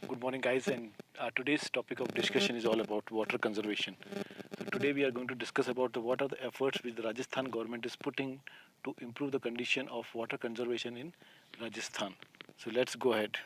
Good morning, guys. And today's topic of discussion is all about water conservation. So today we are going to discuss about what are the efforts which the Rajasthan government is putting to improve the condition of water conservation in Rajasthan. So let's go ahead.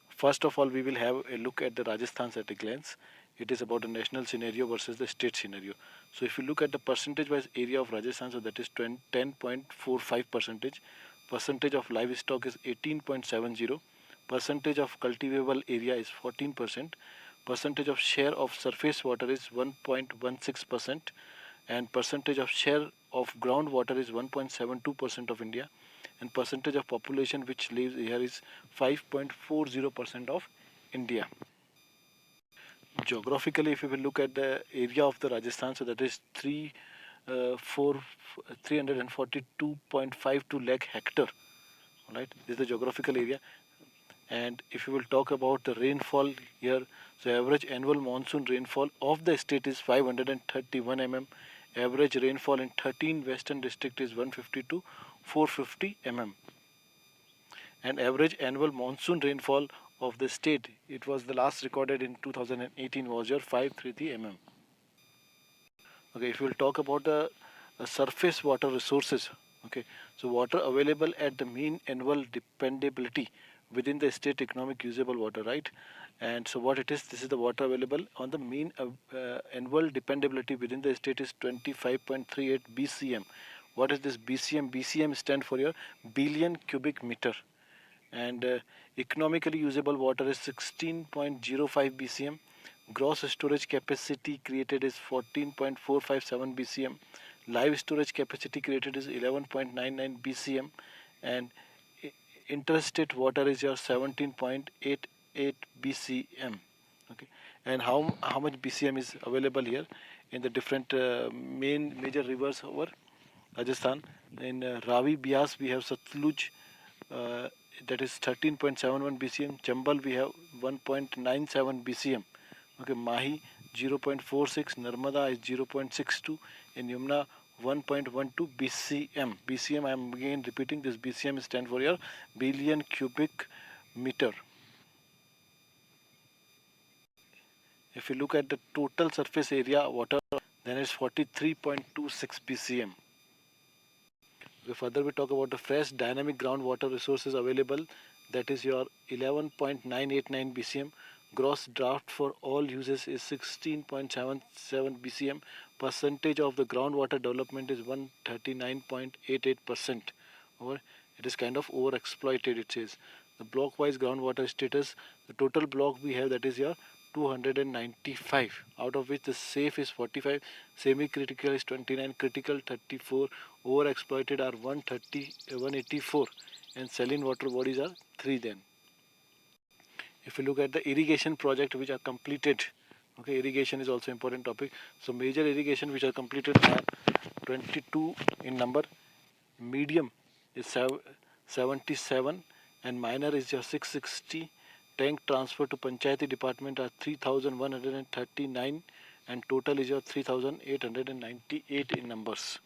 First of all, we will have a look at the Rajasthan at a glance. It is about the national scenario versus the state scenario. So if you look at the percentage-wise area of Rajasthan, so that is 10.45 percentage. Percentage of livestock is 18.70. Percentage of cultivable area is 14%. Percentage of share of surface water is 1.16%, and percentage of share of groundwater is 1.72% of India, and percentage of population which lives here is 5.40% of India. Geographically, if you will look at the area of the Rajasthan, so that is 342.52 lakh hectare. Right, this is the geographical area. And if you will talk about the rainfall here, so average annual monsoon rainfall of the state is 531 mm. Average rainfall in 13 western district is 150 to 450 mm. And average annual monsoon rainfall of the state, it was the last recorded in 2018, was your 533 mm. Okay, if we will talk about the surface water resources, okay, so water available at the mean annual dependability within the state economic usable water, right? And so what it is, this is the water available on the mean annual dependability within the state is 25.38 BCM. What is this BCM? BCM stand for your billion cubic meter. And economically usable water is 16.05 BCM. Gross storage capacity created is 14.457 BCM. Live storage capacity created is 11.99 BCM, and interstate water is your 17.88 BCM. Okay, and how much BCM is available here in the different major rivers over Rajasthan? In Ravi, Bias, we have Satluj, uh, that is 13.71 BCM. Chambal, we have 1.97 BCM. Okay, Mahi 0.46, Narmada is 0.62, and Yamuna 1.12 BCM. BCM, I am again repeating, this BCM stands for your billion cubic meter. If you look at the total surface area water, then it's 43.26 BCM. Further we talk about the fresh dynamic groundwater resources available, that is your 11.989 BCM. Gross draft for all uses is 16.77 BCM. Percentage of the groundwater development is 139.88%. Or it is kind of over exploited, it says. The block wise groundwater status, the total block we have, that is your 295, out of which the safe is 45, semi-critical is 29, critical 34, over-exploited are 130, 184, and saline water bodies are 3 then. If you look at the irrigation project which are completed, okay, irrigation is also important topic. So major irrigation which are completed are 22 in number, medium is 77, and minor is your 660. Tank transfer to Panchayati department are 3,139, and total is your 3,898 in numbers.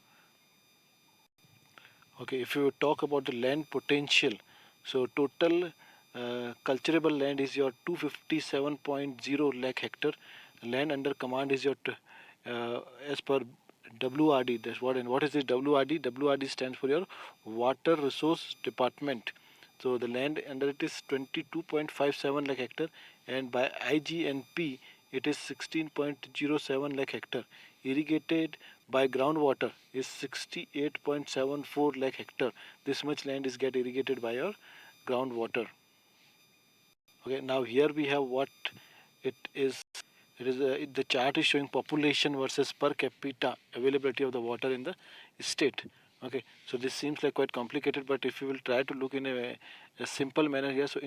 Okay, if you talk about the land potential, so total cultivable land is your 257.0 lakh hectare. Land under command is your as per WRD. That's what, and what is this WRD? WRD stands for your Water Resource Department. So the land under it is 22.57 lakh hectare, and by IGNP it is 16.07 lakh hectare. Irrigated by groundwater is 68.74 lakh hectare. This much land is get irrigated by your groundwater. Okay, now here we have what it is. The chart is showing population versus per capita availability of the water in the state. Okay, so this seems like quite complicated, but if you will try to look in a simple manner here, so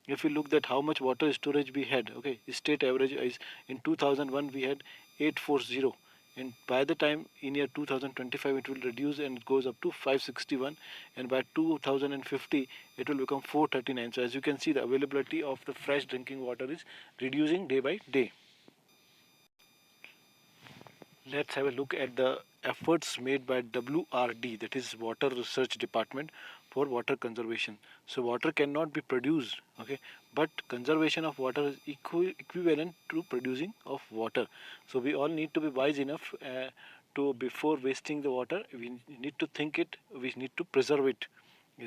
if you look at how much water storage we had, okay, state average is in 2001 we had 840, and by the time in year 2025 it will reduce and it goes up to 561, and by 2050 it will become 439. So as you can see, the availability of the fresh drinking water is reducing day by day. Let's have a look at the efforts made by WRD, that is Water Research Department, for water conservation. So water cannot be produced, okay, but conservation of water is equivalent to producing of water. So we all need to be wise enough to, before wasting the water, we need to think it, we need to preserve it.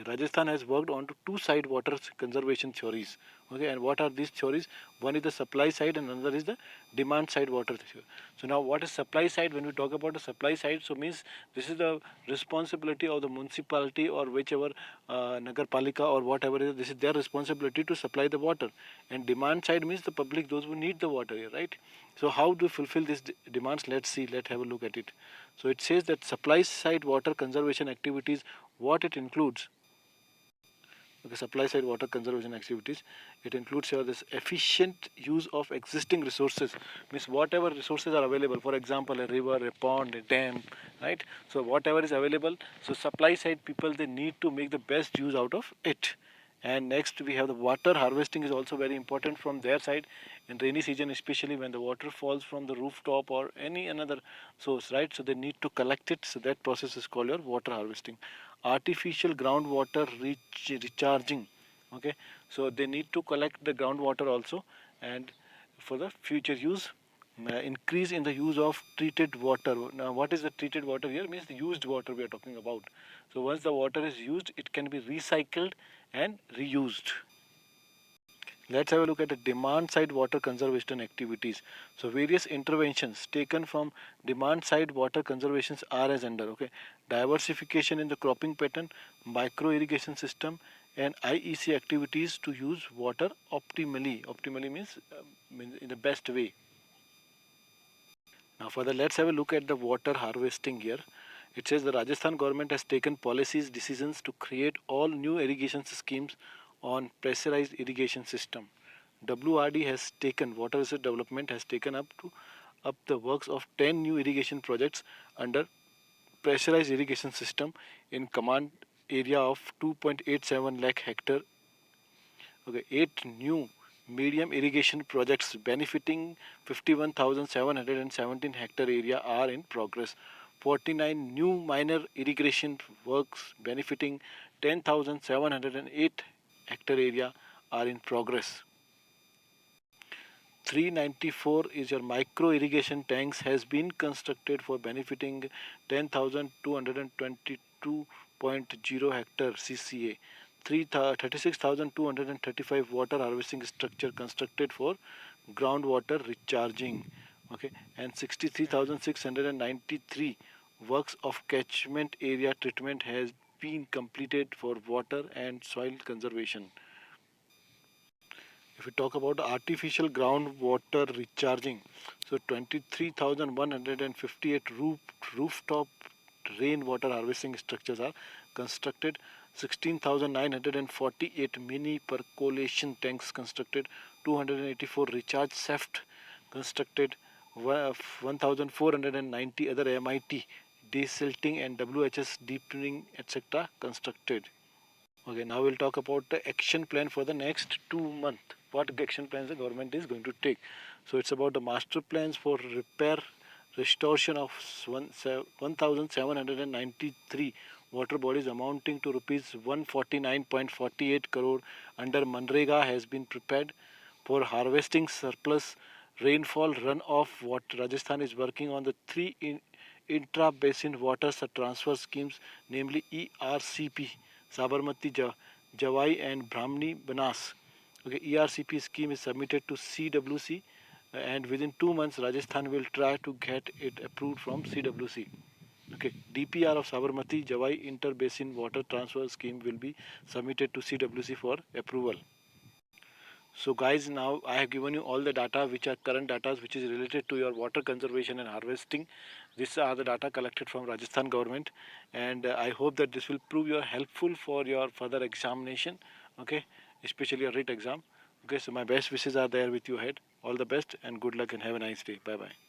Rajasthan has worked on to two side water conservation theories. Okay, and what are these theories? One is the supply side and another is the demand side water theory. So now what is supply side? When we talk about the supply side, so means this is the responsibility of the municipality or whichever Nagar Palika or whatever it is, this is their responsibility to supply the water. And demand side means the public, those who need the water here, right? So how to fulfill these demands? Let's see, let's have a look at it. So it says that supply side water conservation activities, what it includes. Okay, supply side water conservation activities. It includes here this efficient use of existing resources. Means whatever resources are available. For example, a river, a pond, a dam, right? So whatever is available. So supply side people, they need to make the best use out of it. And next we have the water harvesting is also very important from their side in rainy season, especially when the water falls from the rooftop or any another source, right? So they need to collect it. So that process is called your water harvesting. Artificial groundwater recharging, okay, so they need to collect the groundwater also, and for the future use. Increase in the use of treated water. Now what is the treated water here? Means the used water we are talking about. So once the water is used, it can be recycled and reused. Let's have a look at the demand side water conservation activities. So various interventions taken from demand side water conservations are as under, okay, diversification in the cropping pattern, micro irrigation system, and IEC activities to use water optimally. Optimally means in the best way. Now further, let's have a look at the water harvesting here. It says the Rajasthan government has taken policies decisions to create all new irrigation schemes on pressurized irrigation system. WRD has taken, Water Resource Development has taken up the works of 10 new irrigation projects under pressurized irrigation system in command area of 2.87 lakh hectare. Okay, 8 new medium irrigation projects benefiting 51,717 hectare area are in progress. 49 new minor irrigation works benefiting 10,708 hectare area are in progress. 394 is your micro irrigation tanks has been constructed for benefiting 10,222.0 hectare CCA. 36,235 water harvesting structure constructed for groundwater recharging. Okay, and 63,693 works of catchment area treatment has been completed for water and soil conservation. If we talk about artificial groundwater recharging, so 23,158 rooftop rainwater harvesting structures are constructed, 16,948 mini percolation tanks constructed, 284 recharge shaft constructed, 1,490 other MIT desilting and WHS deepening etc. constructed. Okay, now we'll talk about the action plan for the next 2 months. What action plans the government is going to take? So it's about the master plans for repair, restoration of 1,793 water bodies amounting to rupees 149.48 crore under Manrega has been prepared for harvesting surplus rainfall runoff. What Rajasthan is working on the three intra-basin water transfer schemes, namely ERCP, Sabarmati, Jawai, and Brahmani Banas. Okay, ERCP scheme is submitted to CWC, and within 2 months, Rajasthan will try to get it approved from CWC. Okay, DPR of Sabarmati Jawai Inter-Basin Water Transfer Scheme will be submitted to CWC for approval. So guys, now I have given you all the data which are current data which is related to your water conservation and harvesting. These are the data collected from Rajasthan government, and I hope that this will prove you helpful for your further examination. Okay, especially your RIT exam. Okay, so my best wishes are there with you ahead. All the best and good luck and have a nice day. Bye bye.